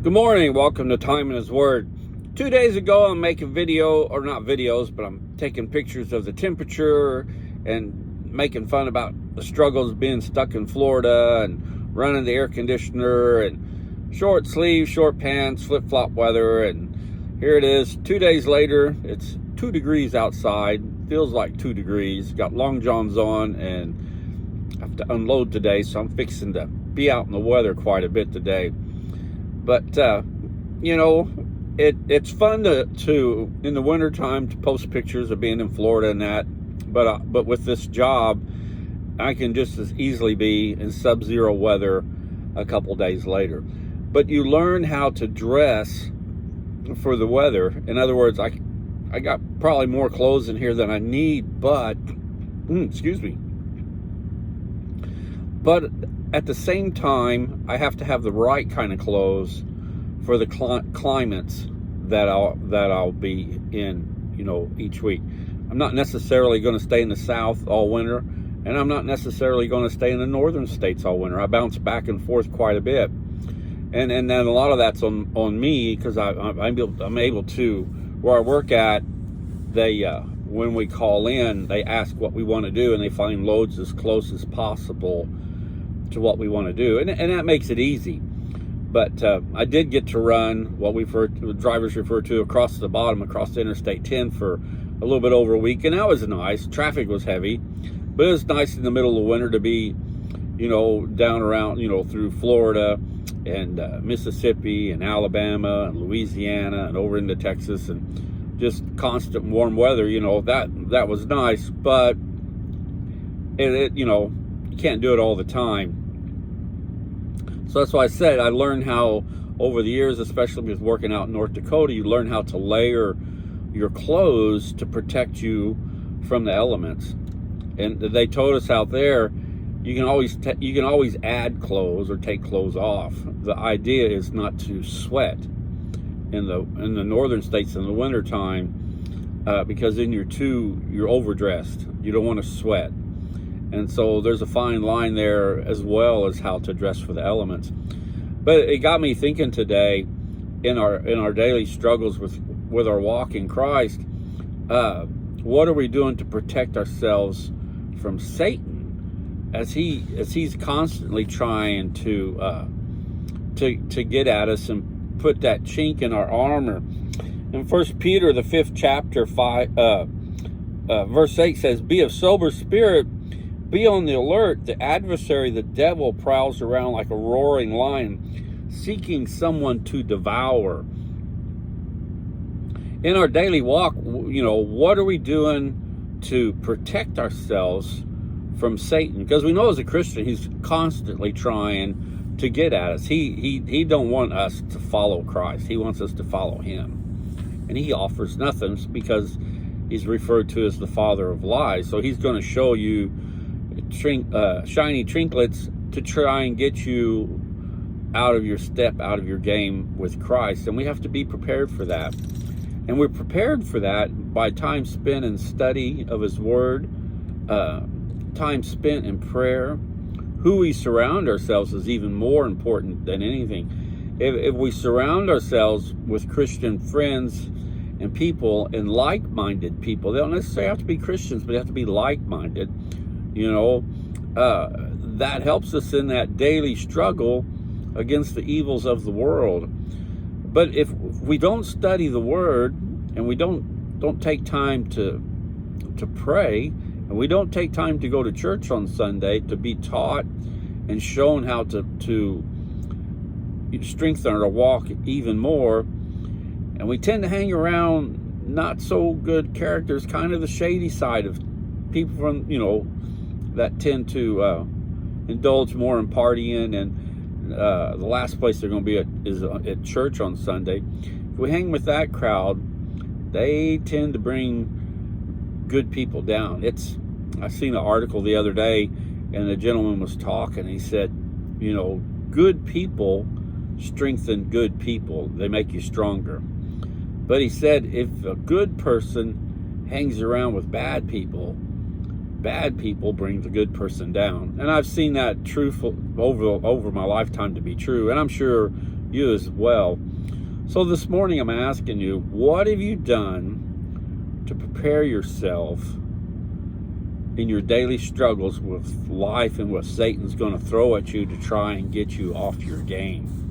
Good morning. Welcome to Time in His Word. 2 days ago, I'm making video, or not videos, but I'm taking pictures of the temperature and making fun about the struggles of being stuck in Florida and running the air conditioner and short sleeves, short pants, flip-flop weather. And here it is, 2 days later. It's 2 degrees outside. Feels like 2 degrees. Got long johns on and I have to unload today, so I'm fixing to be out in the weather quite a bit today. But, it's fun to in the wintertime to post pictures of being in Florida and that. But with this job, I can just as easily be in sub-zero weather a couple days later. But you learn how to dress for the weather. In other words, I got probably more clothes in here than I need, but, excuse me. But at the same time, I have to have the right kind of clothes for the climates that I'll be in, each week. I'm not necessarily going to stay in the South all winter, and I'm not necessarily going to stay in the northern states all winter. I bounce back and forth quite a bit, and then a lot of that's on me because I'm able to. Where I work at, they when we call in, they ask what we want to do, and they find loads as close as possible to what we want to do, and that makes it easy. But I did get to run what drivers refer to across the Interstate 10 for a little bit over a week, and that was nice. Traffic was heavy, but it was nice in the middle of winter to be, down around, through Florida and Mississippi and Alabama and Louisiana and over into Texas, and just constant warm weather. That was nice, but you can't do it all the time. So that's why I said I learned how, over the years, especially with working out in North Dakota, you learn how to layer your clothes to protect you from the elements. And they told us out there, you can always add clothes or take clothes off. The idea is not to sweat in the northern states in the wintertime, because then you're overdressed. You don't want to sweat. And so there's a fine line there, as well as how to dress for the elements. But it got me thinking today, in our daily struggles with our walk in Christ, what are we doing to protect ourselves from Satan, as he's constantly trying to get at us and put that chink in our armor. In 1 Peter, the 5th chapter, verse 8 says, "Be of sober spirit. Be on the alert. The adversary, the devil, prowls around like a roaring lion, seeking someone to devour." In our daily walk, what are we doing to protect ourselves from Satan? Because we know as a Christian, he's constantly trying to get at us. He don't want us to follow Christ. He wants us to follow him. And he offers nothing because he's referred to as the father of lies. So he's going to show you shiny trinkets to try and get you out of your step, out of your game with Christ. And we have to be prepared for that. And we're prepared for that by time spent in study of his word, time spent in prayer. Who we surround ourselves is even more important than anything. If we surround ourselves with Christian friends and people, and like-minded people, they don't necessarily have to be Christians, but they have to be like-minded. That helps us in that daily struggle against the evils of the world. But if we don't study the word, and we don't take time to pray, and we don't take time to go to church on Sunday to be taught and shown how to strengthen our walk even more, and we tend to hang around not so good characters, kind of the shady side of people from that tend to indulge more in partying, and the last place they're going to be is at church on Sunday. If we hang with that crowd, they tend to bring good people down. I seen an article the other day, and the gentleman was talking. He said, good people strengthen good people. They make you stronger. But he said, if a good person hangs around with bad people bring the good person down. And I've seen that over my lifetime to be true. And I'm sure you as well. So this morning I'm asking you, what have you done to prepare yourself in your daily struggles with life and what Satan's going to throw at you to try and get you off your game?